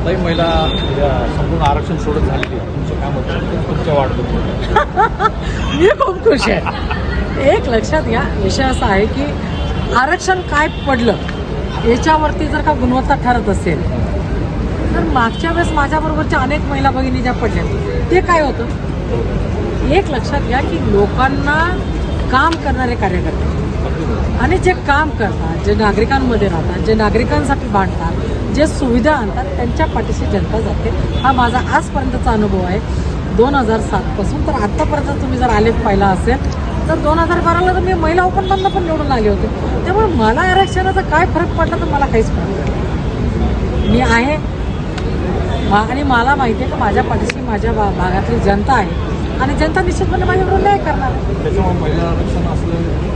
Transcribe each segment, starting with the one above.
आताही महिला संपूर्ण आरक्षण सोडत झालेली आहे. तुमचं काय मत आहे? तुमच्या वाढ मी खूप खुश आहे. एक लक्षात घ्या, विषय असा आहे की आरक्षण काय पडलं याच्यावरती जर का गुणवत्ता ठरत असेल तर मागच्या वेळेस माझ्याबरोबरच्या अनेक महिला भगिनी ज्या पडल्या ते काय होतं. एक लक्षात घ्या की लोकांना काम करणारे कार्यकर्ते आणि जे काम करतात, जे नागरिकांमध्ये राहतात, जे नागरिकांसाठी भांडतात, जे सुविधा आणतात, त्यांच्या पाठीशी जनता जाते. हा माझा आजपर्यंतचा अनुभव आहे 2007 पासून. तर आत्तापर्यंत तुम्ही जर आलेख पाहिला असेल तर 2012ला तर मी महिला ओपनमधनं पण निवडून आले होते. त्यामुळे मला आरक्षणाचा काय फरक पडला तर मला काहीच फरक पडला. मी आहे आणि मला माहिती आहे की माझ्या पाठीशी माझ्या भागातली जनता आहे आणि जनता निश्चितपणे माझ्याबरोबर न्याय करणार आहे. त्याच्यामुळे महिला आरक्षण असलं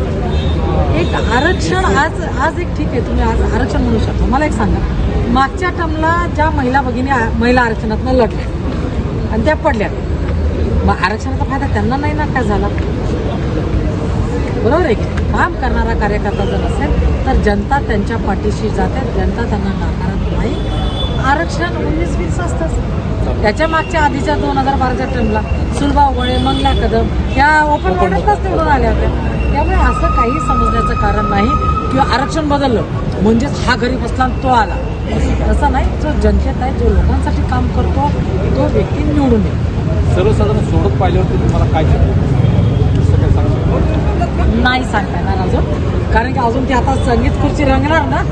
एक आरक्षण आज एक ठीक आहे, तुम्ही आज आरक्षण म्हणू शकता. मला एक सांगा, मागच्या टर्मला ज्या महिला भगिनी महिला आरक्षणातनं लढल्या आणि त्या पडल्या, मग आरक्षणाचा फायदा त्यांना नाही ना काय झाला? बरोबर आहे की काम करणारा कार्यकर्ता जर असेल तर जनता त्यांच्या पाठीशी जाते, जनता त्यांना नाकारत नाही. आरक्षण 19-20 असतंच. त्याच्या मागच्या आधीच्या 2012च्या टर्मला सुलभा उगळे, मंगला कदम या ओपन वॉर्डातच निवडून आल्या होत्या. त्यामुळे असं काही समजण्याचं कारण नाही की आरक्षण बदललं म्हणजेच हा घरी बसला तो आला, तसं नाही. जो जनतेत आहे, जो लोकांसाठी काम करतो तो व्यक्ती निवडून येतो. सर्वसाधारण सोडत पाहिल्यावरती तुम्हाला काय नाही सांगता येणार अजून, कारण की अजून ते आता संगीत खुर्ची रंगणार ना.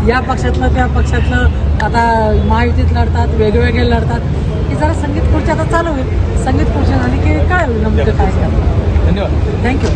या पक्षातलं त्या पक्षातलं आता महायुतीत लढतात, वेगवेगळे लढतात. की जरा संगीत खुर्ची आता चालू होईल. संगीत खुर्ची झाली की काय होईल, म्हणजे काय करणार. धन्यवाद. थँक्यू.